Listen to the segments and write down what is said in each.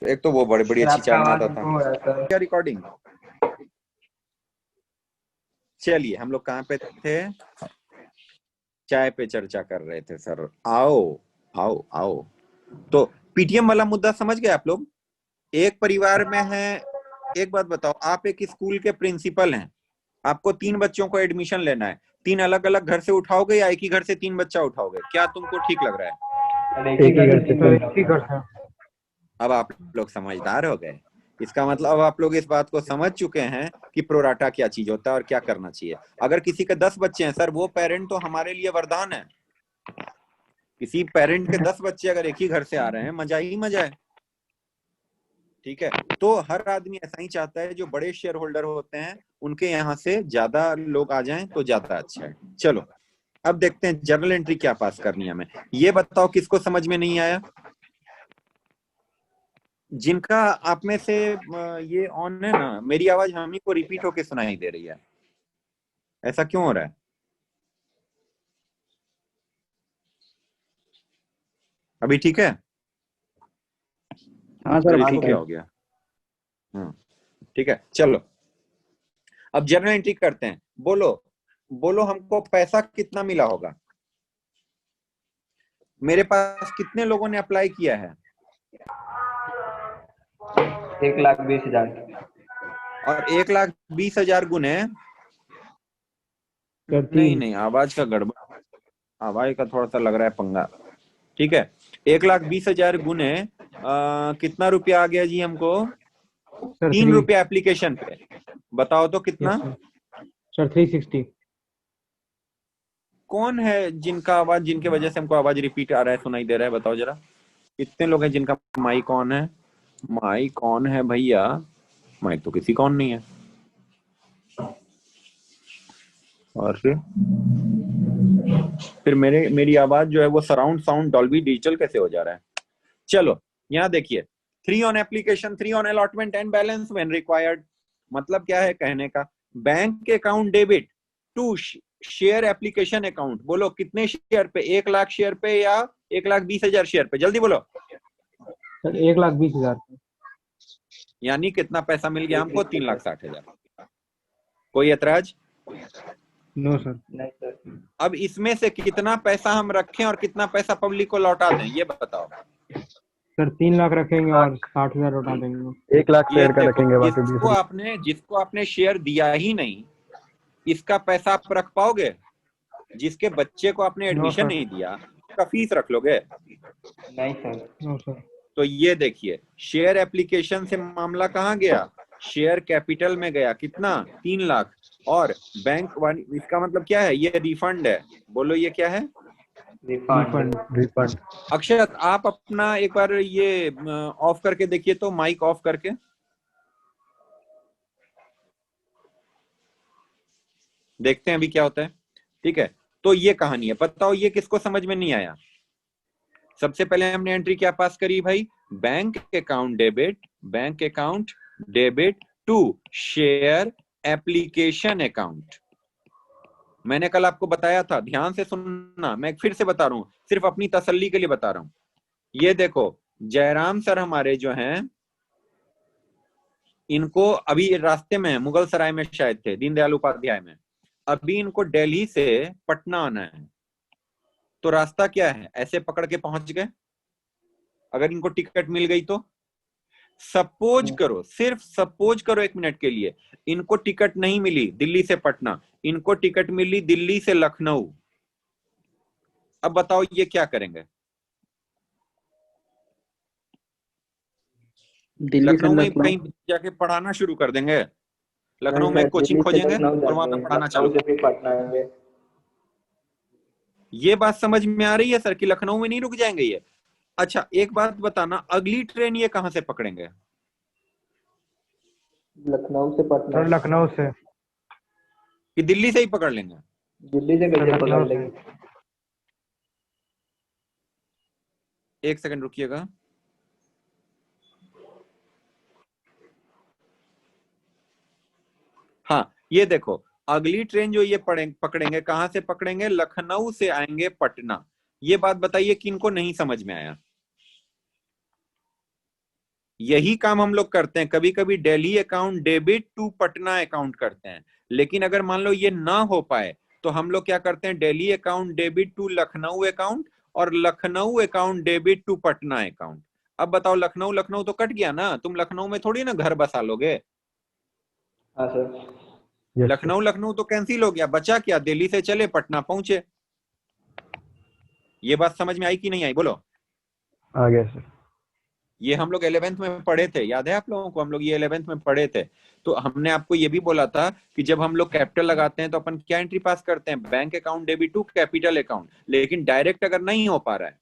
एक तो वो बड़ी बड़ी सर अच्छी आपका चाय आवाज बनाता था। इको हो रहा है सर। क्या रिकॉर्डिंग? चलिए, हम लोग कहाँ पे थे? चाय पे चर्चा कर रहे थे सर। आओ आओ आओ। तो पीटीएम वाला मुद्दा समझ गए आप लोग? एक परिवार में है। एक बात बताओ, आप एक स्कूल के प्रिंसिपल हैं, आपको 3 बच्चों को एडमिशन लेना है, 3 अलग अलग घर से उठाओगे या एक ही घर से 3 बच्चा उठाओगे? क्या तुमको ठीक लग रहा है? सर एक ही घर से तीन तो बच्चा एक ही होगा। घर था। अब आप लोग समझदार हो गए। इसका मतलब अब आप लोग इस बात को समझ चुके हैं कि प्रोराटा क्या चीज होता है और क्या करना चाहिए। अगर किसी के 10 बच्चे हैं सर, वो पेरेंट तो हमारे लिए वरदान है। किसी पेरेंट के 10 बच्चे अगर एक ही घर से आ रहे हैं, मजा ही मजा है। ठीक है, तो हर आदमी ऐसा ही चाहता है, जो बड़े शेयर होल्डर होते हैं उनके यहाँ से ज्यादा लोग आ जाएं तो ज्यादा अच्छा है। चलो, अब देखते हैं जर्नल एंट्री क्या पास करनी है हमें। ये बताओ किसको समझ में नहीं आया? जिनका आप में से ये ऑन है ना, मेरी आवाज हम ही को रिपीट होके सुनाई दे रही है, ऐसा क्यों हो रहा है? अभी ठीक है? हाँ सर, फिर अब इसको ठीक है। क्या हो गया? ठीक है, चलो अब जर्नल एंट्री करते हैं। बोलो बोलो, हमको पैसा कितना मिला होगा? मेरे पास कितने लोगों ने अप्लाई किया है? 1,20,000। और 1,20,000 गुने, सर नहीं 3। नहीं, आवाज का गड़बड़, आवाज का थोड़ा सा लग रहा है पंगा। ठीक है, 1,20,000 गुने कितना रुपया आ गया जी हमको? सर 3। ₹3 एप्लीकेशन पे। बताओ तो यस कितना? सर। सर 360। कौन है जिनका आवाज, जिनके वजह से हमको आवाज रिपीट आ रहा है, सुनाई दे रहा है? बताओ जरा, कितने लोग हैं जिनका माइक ऑन है? माइक ऑन है भैया? माइक तो किसी का ऑन नहीं है। और फिर मेरी आवाज जो है वो सराउंड साउंड डॉल्बी डिजिटल कैसे हो जा रहा है? चलो, यहाँ देखिए, 3 on application, 3 on allotment and balance when required. मतलब क्या है कहने का? Bank account debit to share application account. बोलो कितने शेयर पे? 1,00,000 शेयर पे या 1,20,000 शेयर पे? जल्दी बोलो। सर 1,20,000। यानी कितना पैसा मिल गया हमको? 3,60,000। कोई ऐतराज? No sir. नहीं सर। अब इसमें से कितना पैसा हम रखें और कितना पैसा पब्लिक को लौटा दें, ये बताओ। सर 3 लाख रखेंगे और 60,000 लौटा देंगे। 1 लाख ये शेयर का देखो, रखेंगे, बाकी 20। जिसको आपने शेयर दिया ही नहीं, इसका पैसा आप रख पाओगे? जिसके बच्चे को आपने नो एडमिशन सर। नहीं दिया, उसका फीस रख लोगे? नहीं सर। No sir. तो ये देखिए, शेयर एप्लीकेशन से मामला कहाँ गया? शेयर कैपिटल में गया। कितना? 3,00,000। और बैंक वाली, इसका मतलब क्या है? ये रिफंड है। बोलो ये क्या है? रिफंड। रिफंड। अक्षत, आप अपना एक बार ये ऑफ करके देखिए तो, माइक ऑफ करके। देखते हैं अभी क्या होता है। ठीक है, तो ये कहानी है। बताओ ये किसको समझ में नहीं आया? सबसे पहले हमने एंट्री क्या पास करी भाई? Bank account debit, bank account debit to share application account. मैंने कल आपको बताया था, ध्यान से सुनना, मैं फिर से बता रहा हूं, सिर्फ अपनी तसल्ली के लिए बता रहा हूं। ये देखो, जयराम सर हमारे जो हैं, इनको अभी रास्ते में, मुगल सराय में शायद थे, दीनदयाल उपाध्याय में, अभी इनको दिल्ली से पटना आना है। तो रास्ता क्या है? ऐसे पकड़ के पहुंच गए। अगर इनको टिकट मिल गई तो, सपोज करो, सिर्फ सपोज करो 1 मिनट के लिए, इनको टिकट नहीं मिली दिल्ली से पटना, इनको टिकट मिली दिल्ली से लखनऊ। अब बताओ ये क्या करेंगे? दिल्ली से लखनऊ में लखनऊ। कहीं जाके पढ़ाना शुरू कर देंगे? नहीं लखनऊ में सर, कोचिंग दिल्ली से खोजेंगे लखनऊ और वहां जाएंगे, पे पढ़ाना लखनऊ चालू से कर फिर पटना आएंगे। ये बात समझ में आ रही है सर कि लखनऊ में नहीं रुक जाएंगे ये? अच्छा एक बात बताना, अगली ट्रेन ये कहां से पकड़ेंगे? लखनऊ से पटना। सर लखनऊ से। कि दिल्ली से ही पकड़ लेंगे? दिल्ली से सर कैसे पकड़ लखनऊ से। लेंगे? एक सेकंड रुकिएगा। हाँ, ये देखो, अगली ट्रेन जो ये पकड़ेंगे, कहां से पकड़ेंगे? लखनऊ से आएंगे पटना। ये बात बताइए किनको नहीं समझ में आया? यही काम हम लोग करते हैं। कभी कभी Delhi account debit to Patna account करते हैं, लेकिन अगर मान लो ये ना हो पाए तो हम लोग क्या करते हैं, Delhi account debit to Lucknow account और Lucknow account debit to Patna account. अब बताओ, लखनऊ लखनऊ तो कट गया ना, तुम लखनऊ में थोड़ी ना घर बसा लोगे। हाँ sir. Yes sir. Lucknow Lucknow तो कैंसिल हो गया, बचा क्या, दिल्ली से चले पटना पहुंचे। ये बात समझ में आई कि नहीं आई, बोलो। आ गया सर। ये हम लोग 11th में पढ़े थे, याद है आप लोगों को, हम लोग ये 11th में पढ़े थे। तो हमने आपको ये भी बोला था कि जब हम लोग कैपिटल लगाते हैं तो अपन क्या एंट्री पास करते हैं, bank account debit to capital account. लेकिन डायरेक्ट अगर नहीं हो पा रहा है,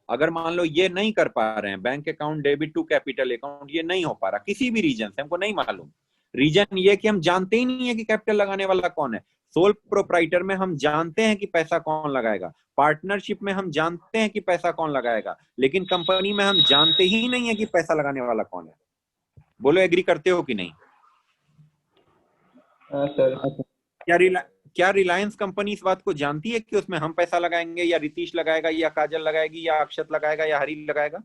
अगर मान लो ये नहीं कर पा रहे हैं, bank account debit to capital account ये नहीं हो पा रहा किसी भी रीजन से, हमको नहीं मालूम, रीजन ये कि हम जानते ही नहीं है कि कैपिटल लगाने वाला कौन है। सोल प्रोप्राइटर में हम जानते हैं कि पैसा कौन लगाएगा, पार्टनरशिप में हम जानते हैं कि पैसा कौन लगाएगा, लेकिन कंपनी में हम जानते ही नहीं है कि पैसा लगाने वाला कौन है। बोलो एग्री करते हो कि नहीं। हाँ सर। क्या रिलायंस कंपनी इस बात को जानती है कि उसमें हम पैसा लगाएंगे, या रितीश लगाएगा, या काजल लगाएगी, या अक्षत लगाएगा, या हरी लगाएगा?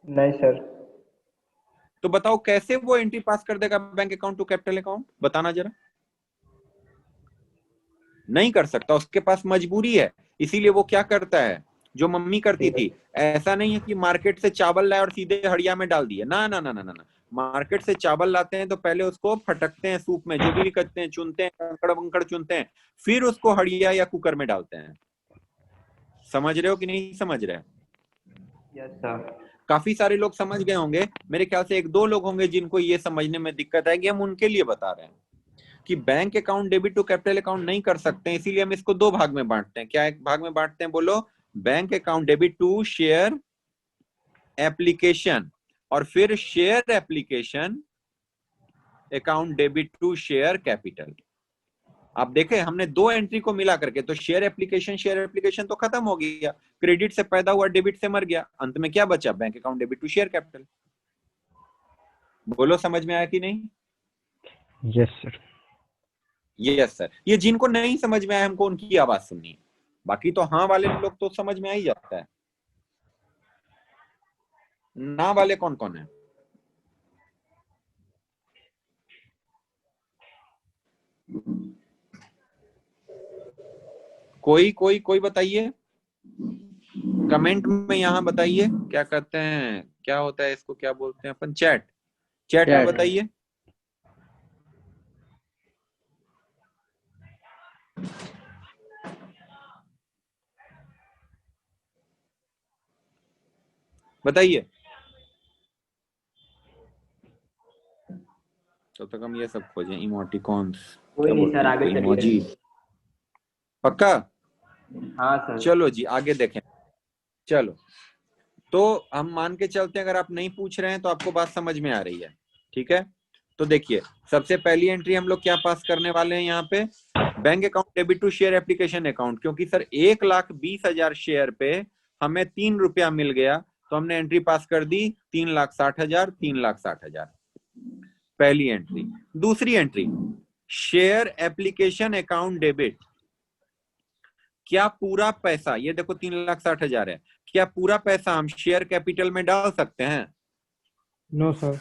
नहीं सर। तो बताओ कैसे वो एंट्री पास कर देगा bank account to capital account, बताना जरा। नहीं कर सकता, उसके पास मजबूरी है। इसीलिए वो क्या करता है, जो मम्मी करती थी, ऐसा नहीं है कि मार्केट से चावल लाए और सीधे हड़िया में डाल दिए, ना ना ना ना ना ना। मार्केट से चावल लाते हैं तो पहले उसको फटकते हैं, सूप में जो भी करते हैं, चुनते हैं, कंकड़ वंकड़ चुनते हैं, फिर उसको हड़िया या कुकर में डालते हैं। समझ रहे हो कि नहीं समझ रहे? Yes sir. काफी सारे लोग समझ गए होंगे, मेरे ख्याल से एक दो लोग होंगे जिनको ये समझने में दिक्कत आएगी, हम उनके लिए बता रहे हैं कि bank account debit to capital account नहीं कर सकते हैं, इसीलिए हम इसको दो भाग में बांटते हैं। क्या एक भाग में बांटते हैं, बोलो। Bank account debit to share application, और फिर share application account debit to share capital. आप देखें हमने दो एंट्री को मिला करके, तो शेयर एप्लीकेशन तो खत्म हो गया, क्रेडिट से पैदा हुआ, डेबिट से मर गया, अंत में क्या बचा, bank account debit to share capital. बोलो समझ में आया कि नहीं? Yes sir. Yes sir. ये जिनको नहीं समझ में आया हमको उनकी आवाज सुननी है, बाकी तो हाँ वाले लोग तो समझ में आ ही जाता है। ना वाले कौन कौन है? कोई बताइए, कमेंट में यहाँ बताइए, क्या कहते हैं, क्या होता है इसको, क्या बोलते हैं अपन, चैट में बताइए। बताइए, तो तक हम ये सब खोजें, इमोटिकॉन्स, कोई नहीं सर, आगे चलिए। इमोजी, पक्का? हाँ सर। चलो जी आगे देखें। चलो, तो हम मान के चलते हैं, अगर आप नहीं पूछ रहे हैं तो आपको बात समझ में आ रही है, ठीक है। तो देखिए, सबसे पहली एंट्री हम लोग क्या पास करने वाले हैं यहाँ पे, bank account debit to share application account. क्योंकि सर 1,20,000 शेयर पे हमें 3 रुपया मिल गया, तो हमने एंट्री पास कर दी 3,60,000, 3,60,000, पहली एंट्री। दूसरी entry, share application account debit. क्या पूरा पैसा, ये देखो 3,60,000 है, क्या पूरा पैसा हम शेयर कैपिटल में डाल सकते हैं? No sir.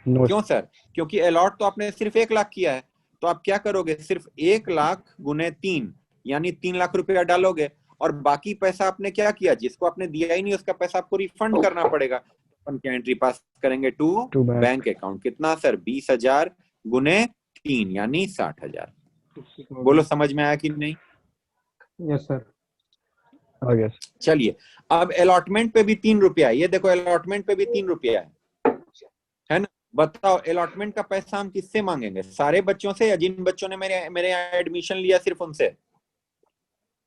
क्यों सर? क्योंकि अलॉट तो आपने सिर्फ 1,00,000 किया है, तो आप क्या करोगे, सिर्फ 1,00,000 गुने 3 यानी 3,00,000 रुपया डालोगे, और बाकी पैसा आपने क्या किया, जिसको आपने दिया ही नहीं उसका पैसा आपको रिफंड करना पड़ेगा। अपन क्या एंट्री पास करेंगे, टू बैंक अकाउंट। कितना सर, 20,000 गुने 3 यानी 60,000। बोलो समझ में आया कि नहीं? Yes sir. आ गया सर। चलिए, अब अलॉटमेंट पे भी 3 रुपया, ये देखो अलॉटमेंट पे भी 3 रुपया है ना। बताओ अलॉटमेंट का पैसा हम किससे मांगेंगे, सारे बच्चों से या जिन बच्चों ने मेरे यहाँ एडमिशन लिया सिर्फ उनसे?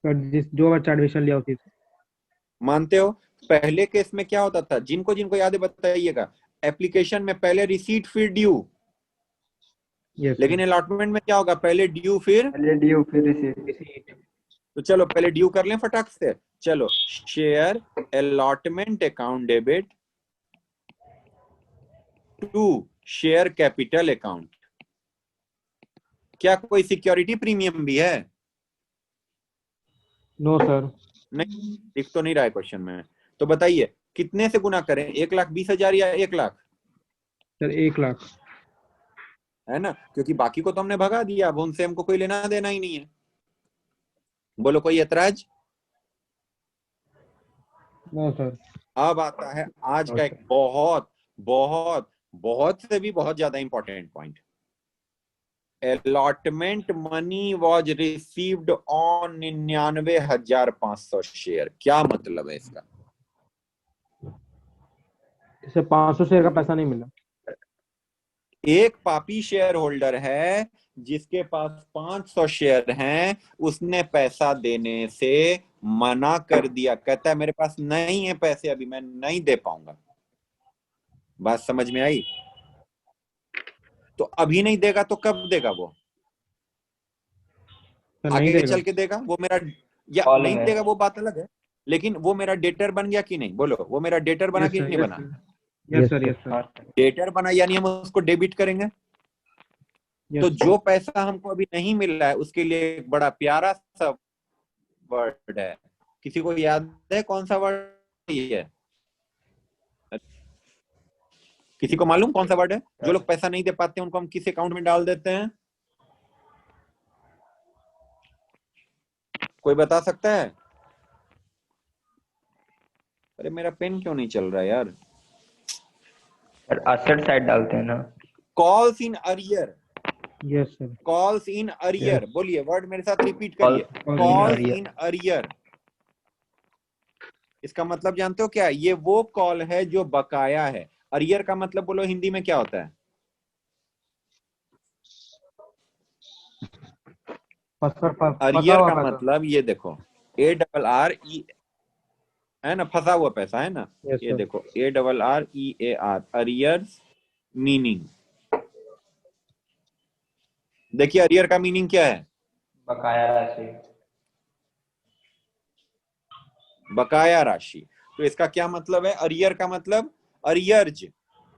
जो बच्चा एडमिशन लिया उसी से। मानते हो? पहले केस में क्या होता था, जिनको जिनको याद है बताइएगा, एप्लीकेशन में पहले रिसीट फिर ड्यू, लेकिन अलॉटमेंट में क्या होगा, पहले ड्यू फिर रिसीट। तो चलो पहले ड्यू कर लें फटाक से। चलो, share allotment account debit to share capital account. क्या कोई सिक्योरिटी प्रीमियम भी है? No sir. नहीं, दिख तो नहीं रहा है क्वेश्चन में। तो बताइए, कितने से गुना करें, 1,20,000 या 1,00,000? सर 1 लाख। है ना, क्योंकि बाकी को तो हमने भगा दिया, अब उनसे हमको कोई लेना देना ही नहीं है। बोलो कोई ऐतराज? No sir. अब आता है आज नो का एक सर। बहुत बहुत बहुत से भी बहुत ज्यादा important point. Allotment money was received on 99,500 share. क्या मतलब है इसका? इसे 500 शेयर का पैसा नहीं मिला। एक पापी शेयर होल्डर है जिसके पास 500 शेयर हैं, उसने पैसा देने से मना कर दिया, कहता है मेरे पास नहीं है पैसे, अभी मैं नहीं दे पाऊंगा। बात समझ में आई? तो अभी नहीं देगा तो कब देगा वो? सर नहीं आगे देगा। चल के देगा वो मेरा, या कॉल नहीं में। देगा वो बात अलग है, लेकिन वो मेरा डेटर बन गया कि नहीं? बोलो, वो मेरा डेटर बना यस कि सर, नहीं यस बना? Sir, yes sir, yes sir, हाँ सर। डेटर बना यानी हम उसको डेबिट करेंगे। तो यस जो पैसा हमको अभी नहीं मिल रहा है उसके लिए एक बड़ा प्यारा सा वर्ड है, किसी को याद है कौन सा वर्ड है? किसी को मालूम कौन सा वर्ड है? जो लोग पैसा नहीं दे पाते हैं उनको हम किस अकाउंट में डाल देते हैं? कोई बता सकता है? अरे मेरा पेन क्यों नहीं चल रहा यार? सर असेट साइड डालते हैं ना। Calls in arrear. Yes sir. Calls in arrear, बोलिए वर्ड मेरे साथ रिपीट Call- करिए। Call in calls arrear। In arrear. इसका मतलब जानते हो क्या? ये वो कॉल है जो बकाया है। अरियर का मतलब बोलो हिंदी में क्या होता है? अरियर हुआ का पैसा। मतलब ये देखो, ARRE, है ना, फंसा हुआ पैसा, है ना। यस ये सर। देखो ARREAR, अरियर्स मीनिंग। देखिए अरियर का मीनिंग क्या है? बकाया राशि। बकाया राशि। तो इसका क्या मतलब है? अरियर का मतलब अरियर्ज,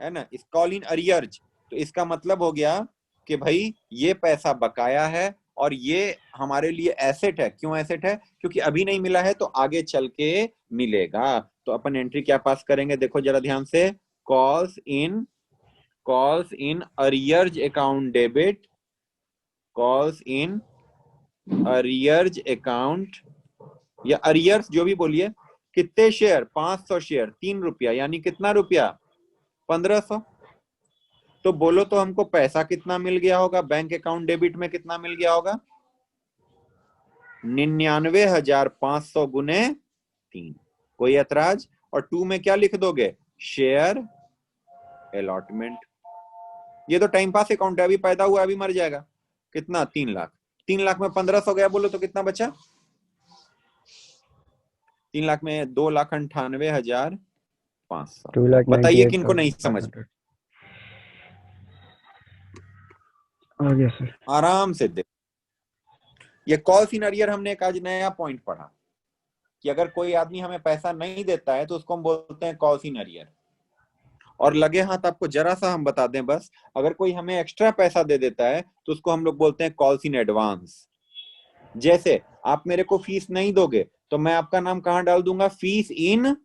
है ना, इस कॉल इन अरियर्ज। तो इसका मतलब हो गया कि भाई ये पैसा बकाया है और ये हमारे लिए एसेट है। क्यों एसेट है? क्योंकि अभी नहीं मिला है तो आगे चल के मिलेगा। तो अपन एंट्री क्या पास करेंगे, देखो जरा ध्यान से। Calls in arrears account debit, calls in arrears account या अरियर्स, जो भी बोलिए। कितने शेयर? 500 शेयर, 3 रुपया, यानी कितना रुपया? 1500। तो बोलो तो हमको पैसा कितना मिल गया होगा? बैंक अकाउंट डेबिट में कितना मिल गया होगा? 99,500 गुने 3। कोई ऐतराज? और 2 में क्या लिख दोगे? Share allotment. ये तो टाइम पास अकाउंट है, अभी पैदा हुआ अभी मर जाएगा। कितना? 3 लाख। 3 लाख में 1500 गया, बोलो तो कितना बचा? 3 लाख में 2,98,500। 2,98,500। बताइए किनको नहीं समझ? Yes sir. आराम से देख। ये कॉल इन अरियर हमने एक आज नया पॉइंट पढ़ा कि अगर कोई आदमी हमें पैसा नहीं देता है तो उसको हम बोलते हैं कॉल इन अरियर। और लगे हाथ आपको जरा सा हम बता दें बस, अगर कोई हमें एक्स्ट्रा पैसा दे देता है तो उसको हम लोग बोलते हैं कॉल इन एडवांस। जैसे आप मेरे को फीस नहीं दोगे तो मैं आपका नाम कहां डाल दूंगा? Fees in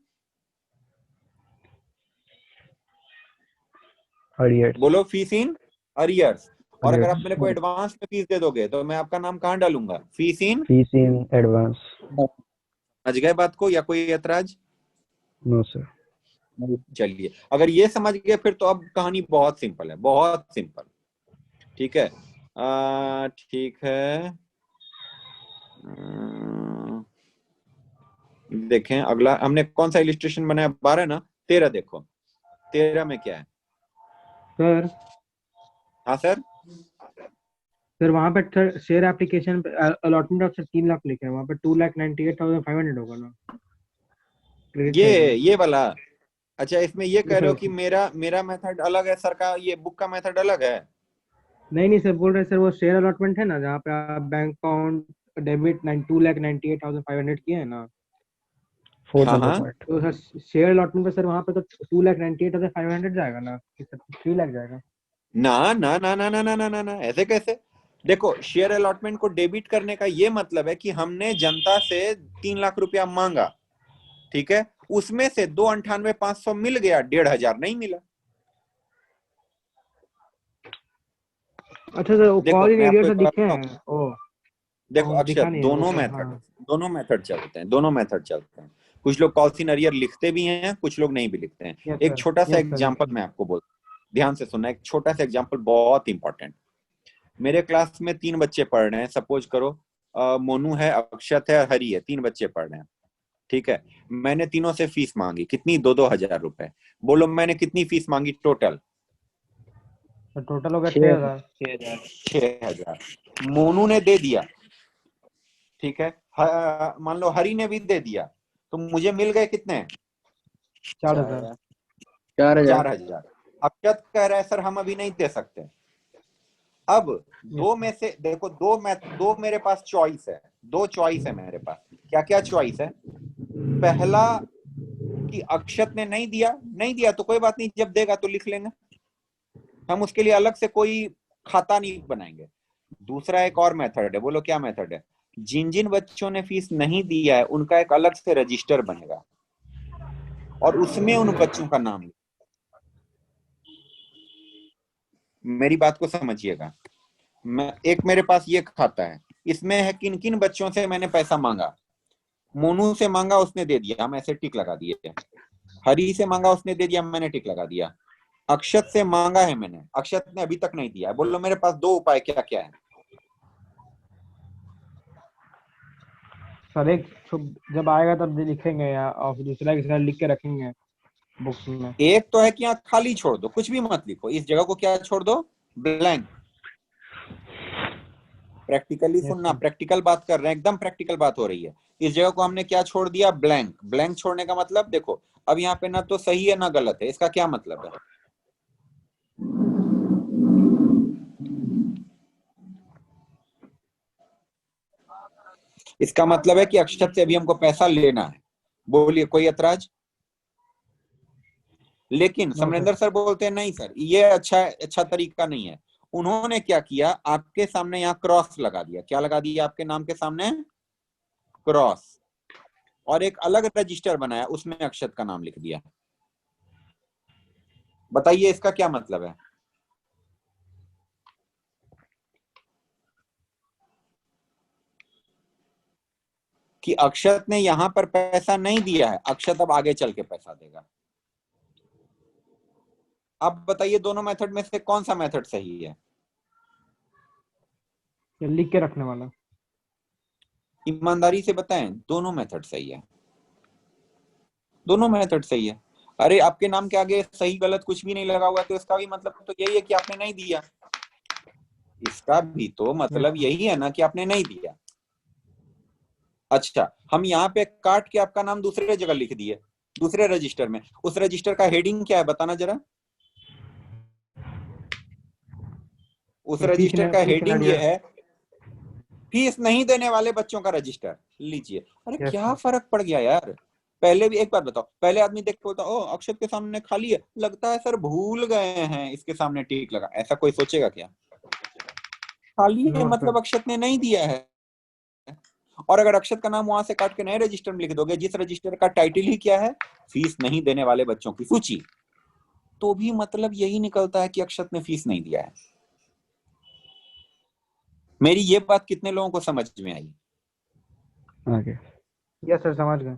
arrears. बोलो, फीस इन अरियर्स। और अगर आप मेरे को एडवांस में फीस दे दोगे तो मैं आपका नाम कहां डालूंगा? Fees in advance. समझ गए बात को या कोई ऐतराज? No sir. चलिए, अगर ये समझ गए फिर तो अब कहानी बहुत सिंपल है, बहुत सिंपल। ठीक है, ठीक है। देखें अगला हमने कौन सा इलिस्ट्रेशन बनाया? 12 ना 13। देखो 13 में क्या है सर। हाँ सर, सर वहाँ पे share application allotment of 3 lakh लिखे हैं, वहाँ पे 2,98,500 होगा ना? क्रेडिट ये वाला। अच्छा, इसमें ये कह रहे हो सर। कि मेरा मेथड अलग है, सर का ये बुक का मेथड अलग है। नहीं सर, बोल रहे सर वो शेयर अलॉटमेंट है ना, जहाँ पे आप बैंक अकाउंट डेबिट 2,98,500 किए हैं ना। हाँ हाँ, तो सर शेयर अलॉटमेंट पे सर वहाँ पे तो 2,98,500 जाएगा ना कि सर 3 लाख जाएगा? ना ना ना ना ना ना ना ना ना, ऐसे कैसे? देखो शेयर अलॉटमेंट को डेबिट करने का ये मतलब है कि हमने जनता से 3 लाख रुपया मांगा, ठीक है, उसमें से 298,500 मिल गया, 1,500 नहीं मिला। अच्छा सर, वो देखो कॉल इन मैं आपको एरिया एक से बात दिखे बताऊं, हैं ओ? देखो दिखा अक्षत, नहीं है वो दोनों तो, मेथड, हाँ। दोनों मेथड चलते हैं। कुछ लोग कॉल इन अरियर लिखते भी हैं, कुछ लोग नहीं भी लिखते हैं। यस एक सर, छोटा सा यस सर, एग्जांपल मैं आपको बोल, ध्यान से सुनना, एक छोटा सा एग्जांपल बहुत इंपॉर्टेंट। मेरे क्लास में 3 बच्चे पढ़ रहे हैं, सपोज करो मोनू है, अक्षत है, हरी है, 3 बच्चे पढ़ रहे हैं, ठीक है। मैंने तीनों से फीस मांगी, कितनी? 2-2 हजार रुपए। बोलो मैंने कितनी फीस मांगी टोटल? तो टोटल हो गया 6,000 6,000। 6,000। मोनू ने दे दिया, ठीक है, मान लो हरी ने भी दे दिया, तो मुझे मिल गए कितने? 4,000। 4,000। 4,000। अक्षत कह रहा है सर हम अभी नहीं दे सकते। अब दो में से देखो, दो मेरे पास चॉइस है, 2 चॉइस है मेरे पास। क्या क्या चॉइस है? पहला कि अक्षत ने नहीं दिया, नहीं दिया तो कोई बात नहीं, जब देगा तो लिख लेंगे, हम उसके लिए अलग से कोई खाता नहीं बनाएंगे। दूसरा एक और मेथड है, बोलो क्या मेथड है? जिन जिन बच्चों ने फीस नहीं दिया है उनका एक अलग से रजिस्टर बनेगा और उसमें उन बच्चों का नाम लिख। मेरी बात को समझिएगा, मेरे पास ये खाता है, इसमें है किन किन बच्चों से मैंने पैसा मांगा। मोनू से मांगा, उसने दे दिया, हम ऐसे टिक लगा दिए। हरी से मांगा, उसने दे दिया, मैंने टिक लगा दिया। अक्षत से मांगा है मैंने, अक्षत ने अभी तक नहीं दिया। बोलो मेरे पास 2 उपाय क्या क्या है? सर एक जब आएगा तब लिखेंगे, या और दूसरा की तरह लिख के रखेंगे बुक्स में। एक तो है कि यहाँ खाली छोड़ दो, कुछ भी मत लिखो, इस जगह को क्या छोड़ दो? ब्लैंक। प्रैक्टिकली यस सुनना, सर। प्रैक्टिकल बात कर रहे हैं, एकदम प्रैक्टिकल बात हो रही है। इस जगह को हमने क्या छोड़ दिया? ब्लैंक। ब्लैंक छोड़ने का मतलब देखो, अब यहाँ पे ना तो सही है ना गलत है, इसका क्या मतलब है? इसका मतलब है कि अक्षत से अभी हमको पैसा लेना है। बोलिए कोई ऐतराज? लेकिन नो सर। समरेंद्र सर बोलते हैं नहीं सर, ये अच्छा तरीका नहीं है। उन्होंने क्या किया, आपके सामने यहाँ क्रॉस लगा दिया। क्या लगा दिया आपके नाम के सामने? क्रॉस। और एक अलग रजिस्टर बनाया, उसमें अक्षत का नाम लिख दिया। बताइए इसका क्या मतलब है? कि अक्षत ने यहां पर पैसा नहीं दिया है, अक्षत अब आगे चल के पैसा देगा। अब बताइए दोनों मेथड में से कौन सा मेथड सही है? ये लिख के रखने वाला। ईमानदारी से बताएं, दोनों मेथड सही है, दोनों मेथड सही है। अरे आपके नाम के आगे सही गलत कुछ भी नहीं लगा हुआ, तो इसका भी मतलब तो यही है कि आपने नहीं दिया। इसका भी तो मतलब यही है ना कि आपने नहीं दिया। अच्छा, हम यहाँ पे काट के आपका नाम दूसरे जगह लिख दिए, दूसरे रजिस्टर में। उस रजिस्टर का हेडिंग क्या है बताना जरा? उस रजिस्टर का हेडिंग ये है, फीस नहीं देने वाले बच्चों का रजिस्टर। लीजिए, अरे यस क्या सर। फर्क पड़ गया यार। पहले भी एक बात बताओ, पहले आदमी देख के बोलता ओ अक्षत के सामने खाली है, लगता है सर भूल गए हैं इसके सामने टिक लगा, ऐसा कोई सोचेगा क्या? खाली है नो मतलब सर। अक्षत ने नहीं दिया है। और अगर अक्षत का नाम वहां से काट के नए रजिस्टर में लिख दोगे, जिस रजिस्टर का टाइटल ही क्या है, फीस नहीं देने वाले बच्चों की सूची, तो भी मतलब यही निकलता है कि अक्षत ने फीस नहीं दिया है। मेरी ये बात कितने लोगों को समझ में आई? आगे। यस सर, समझ गए।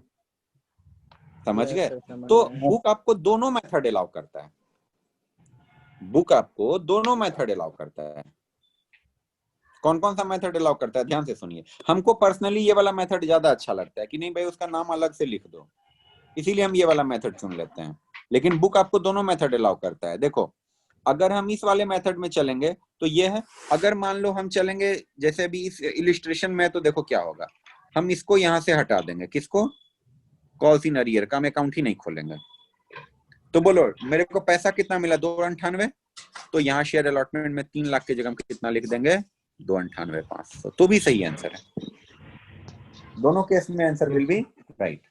समझ गए? सर समझ तो गए। बुक आपको दोनों मेथड अलाउ करता है, बुक आपको दोनों मेथड अलाउ करता है। कौन कौन सा मेथड अलाउ करता है? ध्यान से सुनिए। हमको पर्सनली ये वाला मेथड ज्यादा अच्छा लगता है कि नहीं भाई उसका नाम अलग से लिख दो, इसीलिए हम ये वाला मेथड चुन लेते हैं। लेकिन बुक आपको दोनों मेथड अलाउ करता है। देखो, अगर हम इस वाले मेथड में चलेंगे तो ये है, अगर मान लो हम चलेंगे जैसे भी इस इलिस्ट्रेशन में, तो देखो क्या होगा, हम इसको यहां से हटा देंगे। किसको? कॉल्स इन अरियर का हम अकाउंट ही नहीं खोलेंगे। तो बोलो मेरे को पैसा कितना मिला? 298। तो यहाँ शेयर अलॉटमेंट में 3 लाख की जगह हम कितना लिख देंगे? 298,500। तो भी सही आंसर है, दोनों केस में answer will be right.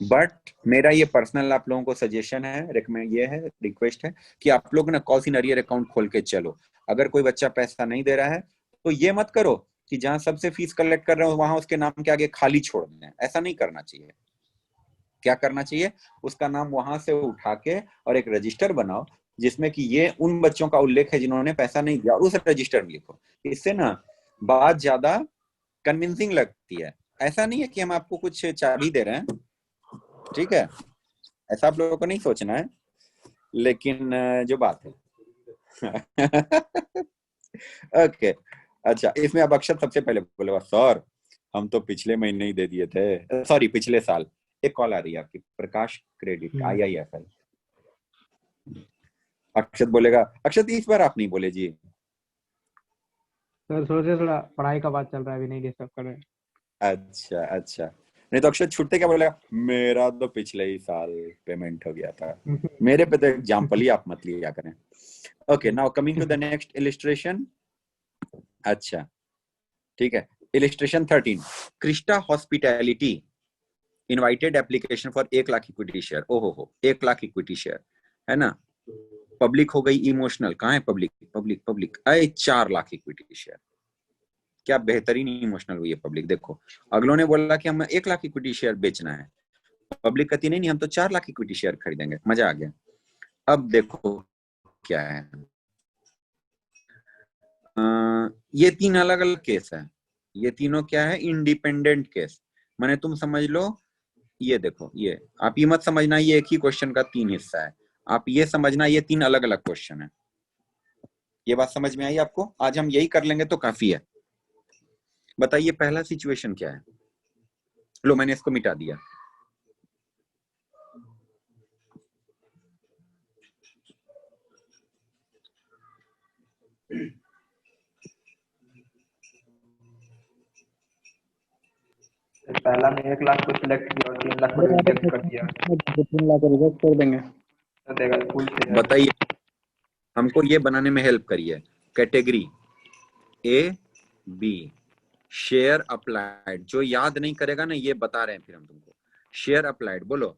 But मेरा ये पर्सनल आप लोगों को सजेशन है, रिकमेंड ये है, रिक्वेस्ट है कि आप लोग ना कॉल्स इन अरियर अकाउंट खोल के चलो। अगर कोई बच्चा पैसा नहीं दे रहा है तो ये मत करो कि जहां सबसे फीस कलेक्ट कर रहे हो वहां उसके नाम के आगे खाली छोड़ दें। ऐसा नहीं करना चाहिए। क्या करना चाहिए, उसका नाम वहां से उठा के और एक रजिस्टर बनाओ जिसमें कि ये उन बच्चों का उल्लेख है जिन्होंने पैसा नहीं दिया, उस रजिस्टर में लिखो। इससे ना बात ज्यादा कन्विंसिंग लगती है। ऐसा नहीं है कि हम आपको कुछ चाबी दे रहे हैं, ठीक है, ऐसा आप लोगों को नहीं सोचना है, लेकिन जो बात है ओके। अच्छा, इसमें अब अक्षर सबसे पहले बोलेगा, सर हम तो पिछले महीने ही दे दिए थे, सॉरी पिछले साल। एक कॉल आ रही है आपकी, प्रकाश क्रेडिट IIFL। अक्षत बोलेगा, अक्षत इस बार आप नहीं बोले जी। सर सोचे थोड़ा पढ़ाई का बात चल रहा है, अभी नहीं डिस्टर्ब कर रहे हैं। अच्छा अच्छा, नहीं तो अक्षत छुट्टे क्या बोलेगा, मेरा तो पिछले ही साल पेमेंट हो गया था, मेरे पे तो एग्जाम्पल ही आप मत लिया करें। Okay, now coming to the next illustration. अच्छा ठीक है, illustration 13, Krista hospitality invited application for 1 lakh equity share. ओहो हो, 1 लाख इक्विटी शेयर है ना। पब्लिक हो गई इमोशनल, कहाँ है पब्लिक, पब्लिक पब्लिक आए 4 लाख इक्विटी शेयर। क्या बेहतरीन इमोशनल हुई है पब्लिक। देखो अगलों ने बोला कि हमें 1 लाख इक्विटी शेयर बेचना है, पब्लिक कहती नहीं हम तो 4 लाख इक्विटी शेयर खरीदेंगे। मजा आ गया। अब देखो क्या है, ये 3 अलग अलग केस है। ये तीनों क्या है, इंडिपेंडेंट केस। माने तुम समझ लो, ये देखो, ये आप ये मत समझना ये एक ही क्वेश्चन का 3 हिस्सा है, आप ये समझना ये 3 अलग अलग क्वेश्चन है। ये बात समझ में आई आपको? आज हम यही कर लेंगे तो काफी है। बताइए पहला सिचुएशन क्या है। लो मैंने इसको मिटा दिया। पहला में 1 लाख को सिलेक्ट किया और 3 लाख को रिजेक्ट कर दिया, 3 लाख रिजेक्ट कर देंगे। तो देगा फुल शेयर। बताइए, हमको ये बनाने में हेल्प करिए। Category A B, share applied. जो याद नहीं करेगा ना ये बता रहे हैं फिर हम तुमको। शेयर अप्लाइड बोलो,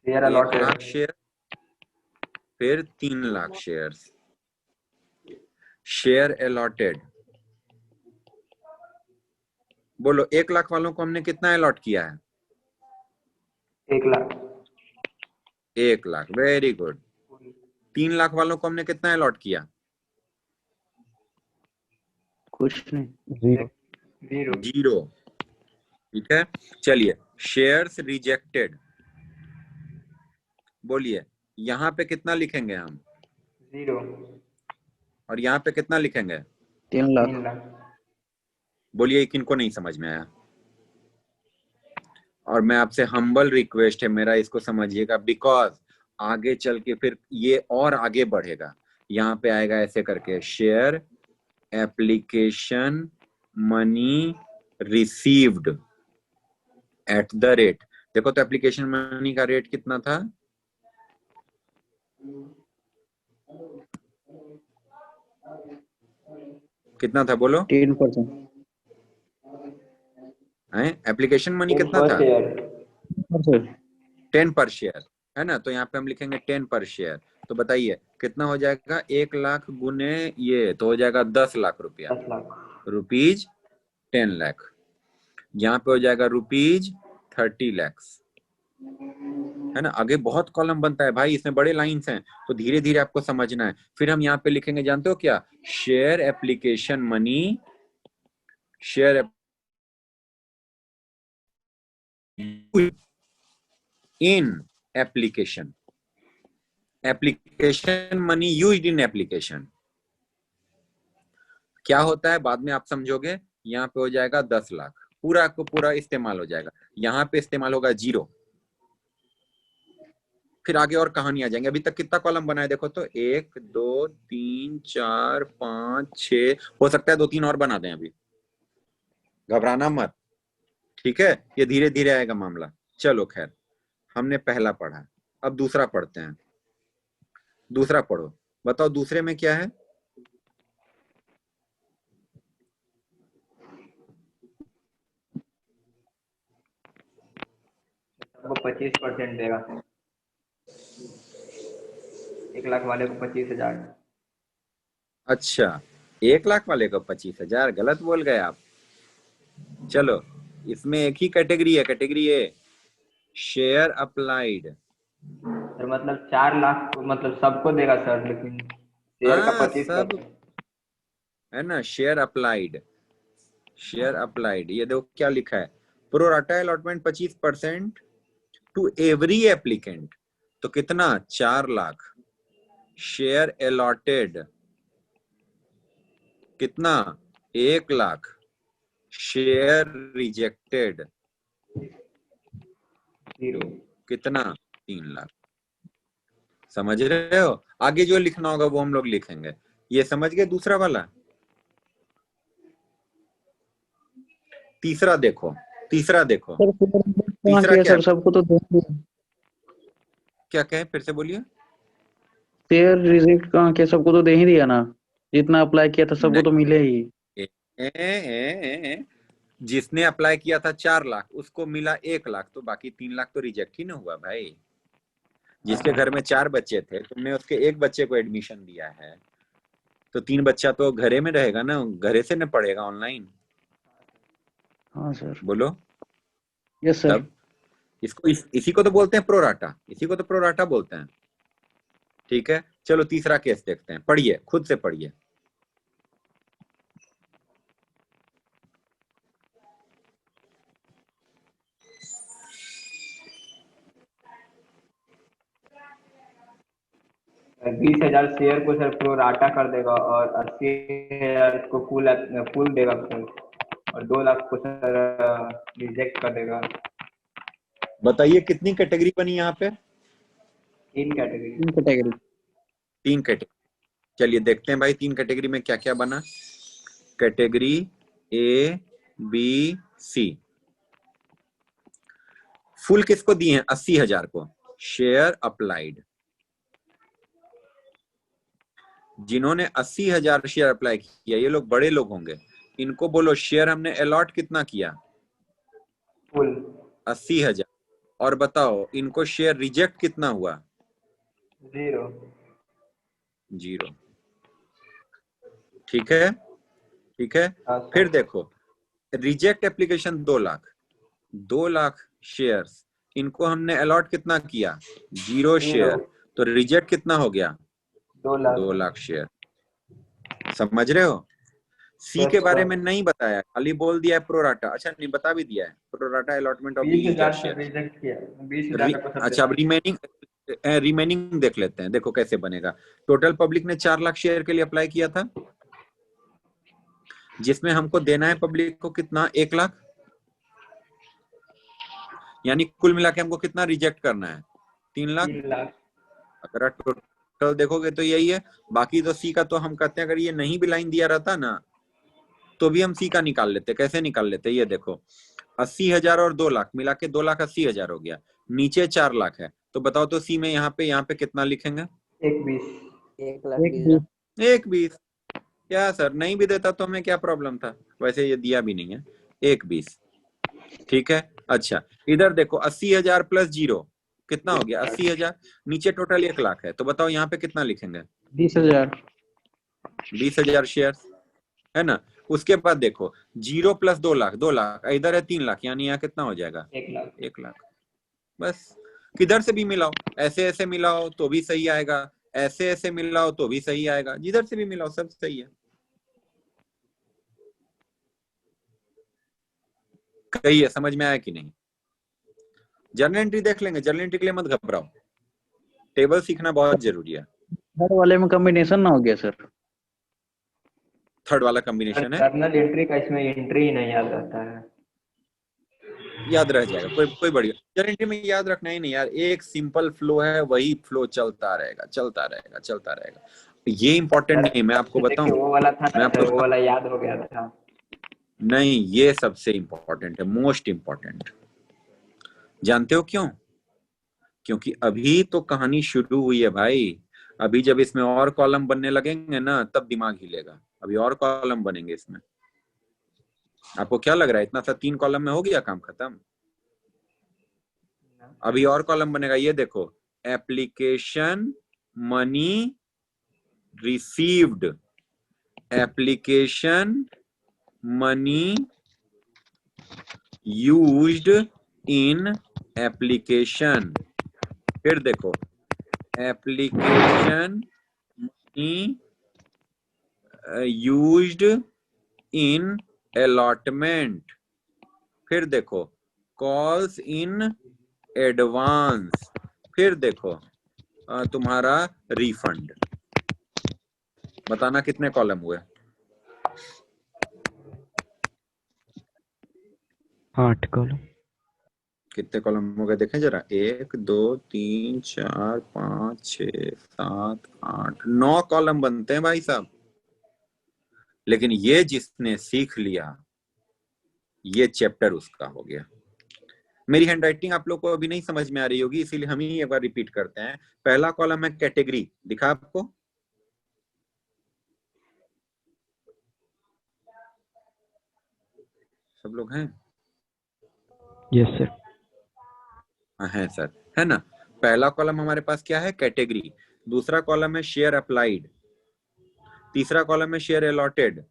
शेयर 1 लाख अलॉटेड, शेयर, फिर 3 लाख शेयर। शेयर अलॉटेड बोलो, 1 लाख वालों को हमने कितना अलॉट किया है? 1 लाख, 1 लाख, वेरी गुड। 3 लाख वालों को हमने कितना अलॉट किया? कुछ नहीं, जीरो। 0। ठीक है, चलिए शेयर्स रिजेक्टेड बोलिए, यहाँ पे कितना लिखेंगे हम? 0, और यहाँ पे कितना लिखेंगे? 3 लाख। 3 लाख। बोलिए किनको नहीं समझ में आया? और मैं आपसे हम्बल रिक्वेस्ट है मेरा, इसको समझिएगा, बिकॉज आगे चल के फिर ये और आगे बढ़ेगा। यहाँ पे आएगा ऐसे करके, share application money received at the rate. देखो तो एप्लीकेशन मनी का रेट कितना था? कितना था बोलो? 3%। एप्लीकेशन मनी कितना पर था? शेयर, 10 पर शेयर है ना। तो यहाँ पे हम लिखेंगे 10 पर शेयर। तो बताइए कितना हो जाएगा? 1 लाख गुने ये तो हो जाएगा 10 लाख रुपया, 10 लाख। रुपीज 10 लाख। यहाँ पे हो जाएगा रुपीज 30 लैक्स, है ना। आगे बहुत कॉलम बनता है भाई, इसमें बड़े लाइंस हैं, तो धीरे धीरे आपको समझना है। फिर हम यहाँ पे लिखेंगे, जानते हो क्या? Share application money, share in application, application money used in application. क्या होता है बाद में आप समझोगे। यहाँ पे हो जाएगा 10 लाख, पूरा को पूरा इस्तेमाल हो जाएगा। यहाँ पे इस्तेमाल होगा 0। फिर आगे और कहानी आ जाएंगे। अभी तक कितना कॉलम बना है देखो तो, 1 2 3 4 5 6, हो सकता है 2-3 और बना दें अभी, घबराना मत, ठीक है। ये धीरे धीरे आएगा मामला। चलो खैर, हमने पहला पढ़ा, अब दूसरा पढ़ते हैं। दूसरा पढ़ो, बताओ दूसरे में क्या है? सबको 25% देगा, 1 लाख वाले को 25,000। अच्छा, 1 लाख वाले को 25,000, गलत बोल गए आप। चलो इसमें एक ही कैटेगरी है, category A, share applied. Sir मतलब 4 लाख मतलब सबको देगा सर, लेकिन शेयर का हाँ 25%। सब है ना, शेयर अप्लाइड, शेयर अप्लाइड। ये देखो क्या लिखा है, pro rata allotment 25% to every applicant. तो कितना, 4 लाख। शेयर अलॉटेड कितना, 1 लाख। Share rejected 0। कितना, 3 लाख। समझ रहे हो? आगे जो लिखना होगा वो हम लोग लिखेंगे। ये समझ गए दूसरा वाला। तीसरा देखो, तीसरा देखो, सर कहाँ तीसरा किया क्या सर, सबको तो दे ही दिया। क्या कहे, फिर से बोलिए। शेयर रिजेक्ट कहाँ किया, सबको तो दे ही दिया ना, जितना अप्लाई किया था सबको तो मिले ही। ए, ए, ए, ए, जिसने अप्लाई किया था 4 लाख उसको मिला 1 लाख, तो बाकी 3 लाख तो रिजेक्ट ही ना हुआ भाई। जिसके घर में 4 बच्चे थे, तुमने उसके एक बच्चे को एडमिशन दिया है, तो 3 बच्चा तो घरे में रहेगा ना, घरे से न पढ़ेगा ऑनलाइन। हाँ सर। बोलो। Yes sir. तब इसको इसी को तो बोलते हैं प्रोराटा, इसी को तो प्रोराटा बोलते हैं। ठीक है, चलो तीसरा केस देखते हैं, पढ़िए, खुद से पढ़िए। सर 20,000 शेयर को सर प्रो राटा कर देगा और 80,000 को फुल देगा सर, और 2 लाख को सर रिजेक्ट कर देगा। बताइए कितनी कैटेगरी बनी यहाँ पे? 3 कैटेगरी। 3 कैटेगरी। 3 कैटेगरी। चलिए देखते हैं भाई 3 कैटेगरी में क्या क्या बना। Category A B C, full किसको दिए हैं, 80,000 को, शेयर अप्लाइड। जिन्होंने 80,000 शेयर अप्लाई किया, ये लोग बड़े लोग होंगे, इनको बोलो शेयर हमने अलॉट कितना किया, फुल 80,000। और बताओ इनको शेयर रिजेक्ट कितना हुआ, 0। 0। ठीक है, ठीक है। हाँ फिर सर। देखो reject application 2 lakh, 2 lakh shares, इनको हमने अलॉट कितना किया, 0 शेयर, तो रिजेक्ट कितना हो गया, 2 लाख। 2 लाख शेयर। समझ रहे हो? सी Yes, के बारे sir। में नहीं बताया, खाली बोल दिया है प्रोराटा। अच्छा नहीं, बता भी दिया है pro rata allotment of the user 20,000 sir share. Reject किया, 20,000 का सर अच्छा अब रिमेनिंग देख लेते हैं, देखो कैसे बनेगा। टोटल पब्लिक ने 4 लाख शेयर के लिए अप्लाई किया था, जिसमें हमको देना है पब्लिक को कितना, 1 लाख। यानी कुल मिला के हमको कितना रिजेक्ट करना है, 3 लाख। 3 लाख। अगर आप टोटल देखोगे तो यही है। बाकी तो सी का तो हम कहते हैं, अगर ये नहीं भी लाइन दिया रहता ना तो भी हम सी का निकाल लेते। कैसे निकाल लेते, ये देखो 80,000 और 2 लाख मिला के 2,80,000 हो गया, नीचे 4 लाख है, तो बताओ तो सी में यहाँ पे कितना लिखेंगे, 1,20,000। 1,20,000। क्या सर, नहीं भी देता तो हमें क्या प्रॉब्लम था, वैसे ये दिया भी नहीं है, 1,20,000। ठीक है। अच्छा इधर देखो 80,000 प्लस 0 कितना हो गया, 80,000, नीचे टोटल 1 लाख है, तो बताओ यहाँ पे कितना लिखेंगे, 20,000। 20,000 शेयर, है ना। उसके बाद देखो 0 प्लस 2 लाख, 2 लाख, इधर है 3 लाख, यानी यहाँ कितना हो जाएगा, 1 लाख। 1 लाख। बस किधर से भी मिलाओ, ऐसे ऐसे मिलाओ तो भी सही आएगा, ऐसे ऐसे मिलाओ तो भी सही आएगा, जिधर से भी मिलाओ सब सही है। कहिए समझ में आया कि नहीं? जर्नल एंट्री देख लेंगे, जर्नल एंट्री के लिए मत घबराओ, टेबल सीखना बहुत जरूरी है। थर्ड वाले में कॉम्बिनेशन ना हो गया सर। थर्ड वाला कॉम्बिनेशन है, जर्नल एंट्री का इसमें एंट्री ही नहीं याद रहता है। याद रह जाएगा, कोई बढ़िया। जर्नल एंट्री में याद रखना ही नहीं यार, एक सिंपल फ्लो है, वही फ्लो चलता रहेगा, चलता रहेगा, चलता रहेगा। ये इंपॉर्टेंट नहीं, मैं आपको देखिए बताऊं, वो वाला था मैं ना आपको सर, वो वाला याद हो गया था। नहीं, ये सबसे इंपॉर्टेंट है, मोस्ट इंपॉर्टेंट। जानते हो क्यों? क्योंकि अभी तो कहानी शुरू हुई है भाई, अभी जब इसमें और कॉलम बनने लगेंगे ना तब दिमाग हिलेगा। अभी और कॉलम बनेंगे इसमें। आपको क्या लग रहा है इतना सा 3 कॉलम में हो गया काम खत्म? अभी और कॉलम बनेगा, ये देखो, application money received, application money used in application. फिर देखो application money used in allotment. फिर देखो कॉल्स इन एडवांस। फिर देखो तुम्हारा रिफंड। बताना कितने कॉलम हुए? 8 कॉलम। कितने कॉलम हो गए देखें जरा। 1 2 3 4 5 6 7 8 9 कॉलम बनते हैं भाई साहब। लेकिन ये जिसने सीख लिया ये चैप्टर उसका हो गया। मेरी हैंडराइटिंग आप लोग को अभी नहीं समझ में आ रही होगी, इसीलिए हम ही एक बार रिपीट करते हैं। पहला कॉलम है कैटेगरी, दिखा आपको? सब लोग हैं? Yes sir. है सर, है ना। पहला कॉलम हमारे पास क्या है? कैटेगरी। दूसरा कॉलम है शेयर अप्लाइड। तीसरा कॉलम है शेयर अलॉटेड।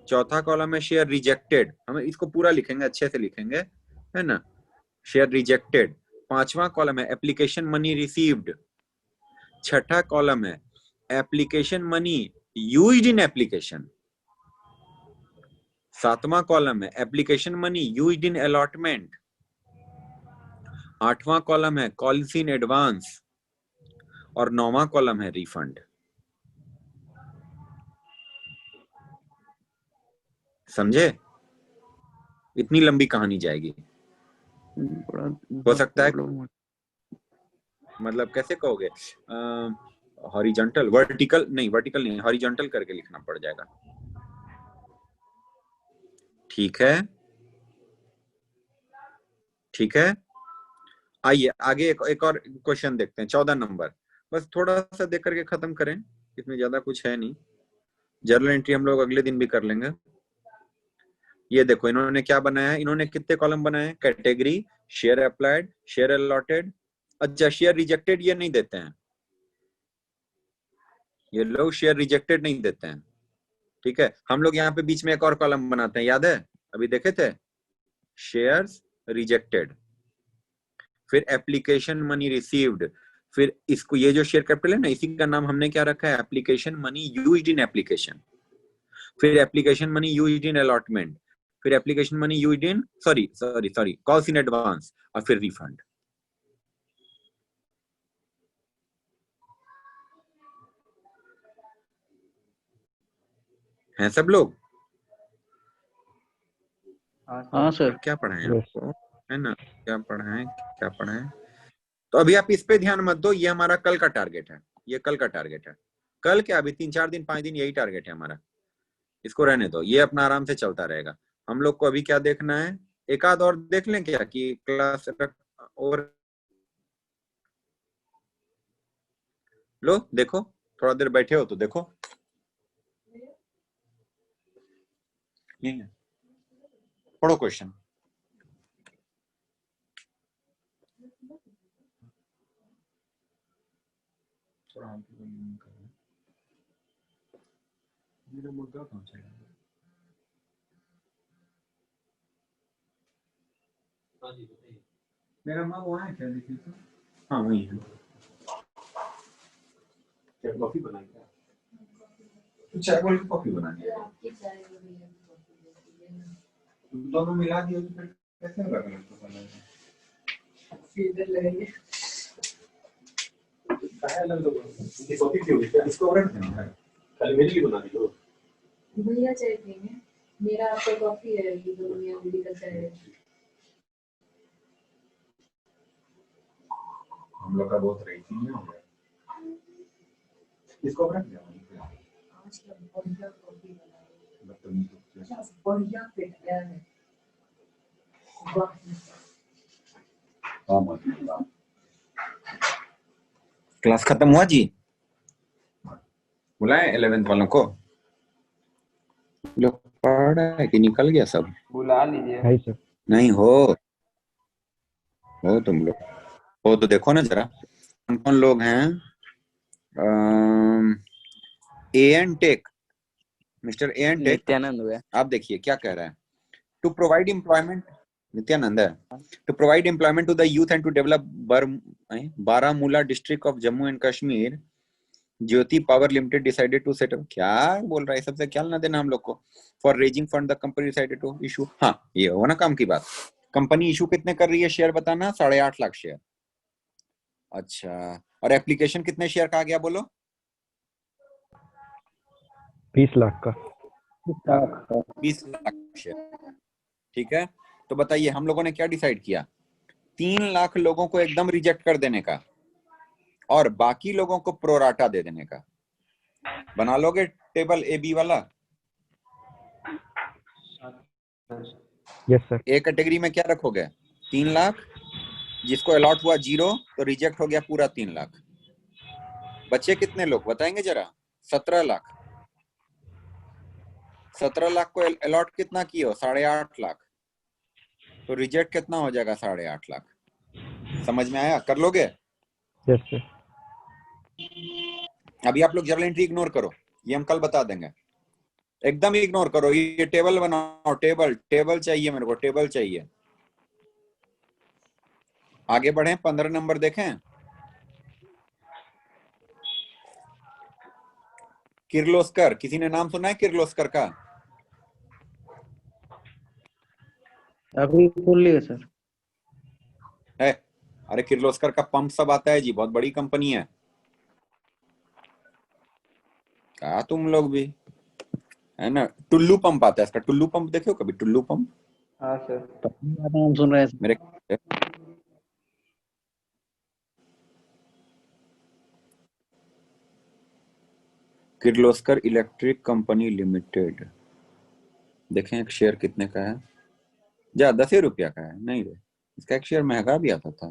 चौथा कॉलम है शेयर रिजेक्टेड। हम इसको पूरा लिखेंगे, अच्छे से लिखेंगे, है ना। Share rejected. पांचवा कॉलम है एप्लीकेशन मनी रिसीव्ड। छठा कॉलम है application money used in application. सातवां कॉलम है application money used in allotment. आठवां कॉलम है कॉल्स इन एडवांस और नौवां कॉलम है रिफंड। समझे? इतनी लंबी कहानी जाएगी। हो सकता है, मतलब कैसे कहोगे, हॉरिजॉन्टल, वर्टिकल नहीं, वर्टिकल नहीं, हॉरिजॉन्टल करके लिखना पड़ जाएगा। ठीक है, ठीक है। आइए आगे एक और क्वेश्चन देखते हैं, 14 नंबर। बस थोड़ा सा देख करके खत्म करें, इसमें ज्यादा कुछ है नहीं। जर्नल एंट्री हम लोग अगले दिन भी कर लेंगे। ये देखो इन्होंने क्या बनाया है, इन्होंने कितने कॉलम बनाए हैं? Category, share applied, share allotted. अच्छा, शेयर रिजेक्टेड ये नहीं देते हैं, ये लोग शेयर रिजेक्टेड नहीं देते हैं। ठीक है, हम लोग यहाँ पे बीच में एक और कॉलम बनाते हैं, याद है? अभी देखे थे, शेयर्स रिजेक्टेड, फिर एप्लीकेशन मनी रिसीव्ड, फिर इसको, ये जो शेयर कैपिटल है ना, इसी का नाम हमने क्या रखा है? Application money used in application. फिर application money used in allotment, फिर application money used in sorry calls in advance, और फिर रिफंड। हैं सब लोग? हाँ सर। क्या पढ़ाएं आपको, है ना? क्या पढ़ाएं, क्या पढ़ाएं? तो अभी आप इस पे ध्यान मत दो, ये हमारा कल का टारगेट है, ये कल का टारगेट है। कल क्या, अभी 3-4 दिन 5 दिन यही टारगेट है हमारा। इसको रहने दो, ये अपना आराम से चलता रहेगा। हम लोग को अभी क्या देखना है, एक आध और देख लें क्या कि क्लास और लो, देखो थोड़ा देर बैठे हो तो देखो। पढ़ो क्वेश्चन। मेरा मुद्दा पहुंचा है। मेरा माँ वहाँ है क्या, देखिए तो। हाँ वही है। क्या कॉफी बनाएंगे? तो चाय वाली कॉफी बनानी है, दोनों मिला दिए तो फिर कैसे होगा? सीधे लगेंगे। काहे अलग दो? इनकी कॉफी क्यों है? इसको रख देना है, खाली मेरे लिए बना दी हो। भैया चाय पिएंगे? मेरा आपका कॉफी है, ये दो भैया दीदी का चाय है। हम लोग का बहुत रही थी ना, हो गया। इसको रख दिया आज का बढ़िया कॉफी बना, मतलब बढ़िया फिट है। वाह, क्लास खत्म हुआ जी? बुलाए 11th वालों को? लोग पढ़ रहा है कि निकल गया सब? बुला लीजिए। है सर। नहीं हो तुम लोग हो तो देखो ना जरा, कौन कौन लोग हैं। N tech mister A and Nityanand हुआ। आप देखिए क्या कह रहा है, टू प्रोवाइड एम्प्लॉयमेंट, नित्यानंद है, to provide employment to the youth and to develop Baramulla district of Jammu and Kashmir, Jyoti power limited decided to set up, क्या बोल रहा है, सबसे ख्याल ना देना हम लोग को, for raising fund the company decided to issue, हाँ ये हो ना काम की बात, कंपनी इशू कितने कर रही है शेयर बताना, 8.5 लाख शेयर। अच्छा, और एप्लीकेशन कितने शेयर का आ गया बोलो? 20 लाख का। 20 लाख शेयर, ठीक है। तो बताइए हम लोगों ने क्या डिसाइड किया, 3 लाख लोगों को एकदम रिजेक्ट कर देने का और बाकी लोगों को प्रोराटा दे देने का। बना लोगे टेबल ए बी वाला? Yes sir. ए कैटेगरी में क्या रखोगे, 3 लाख, जिसको अलॉट हुआ 0 तो रिजेक्ट हो गया पूरा 3 लाख। बचे कितने लोग बताएंगे जरा? 17 लाख। 17 लाख को अलॉट कितना किए हो? 8.5 लाख। तो रिजेक्ट कितना हो जाएगा? 8.5 लाख। समझ में आया? कर लोगे? Yes sir. अभी आप लोग जर्नल एंट्री इग्नोर करो, ये हम कल बता देंगे, एकदम इग्नोर करो। ये टेबल बनाओ, टेबल चाहिए मेरे को, टेबल चाहिए। आगे बढ़े, 15 नंबर देखें। किर्लोस्कर, किसी ने नाम सुना है किर्लोस्कर का? अभी खोल लिए सर। है, अरे किर्लोस्कर का पंप सब आता है जी, बहुत बड़ी कंपनी है। क्या तुम लोग भी, है ना। टुल्लू पंप आता है इसका, टुल्लू पंप देखे हो कभी? टुल्लू पंप, हाँ सर। नाम सुन रहे हैं मेरे किर्लोस्कर इलेक्ट्रिक कंपनी लिमिटेड, देखें एक शेयर कितने का है? जा 10 रुपया का है। नहीं रे, इसका एक शेयर महंगा भी आता था।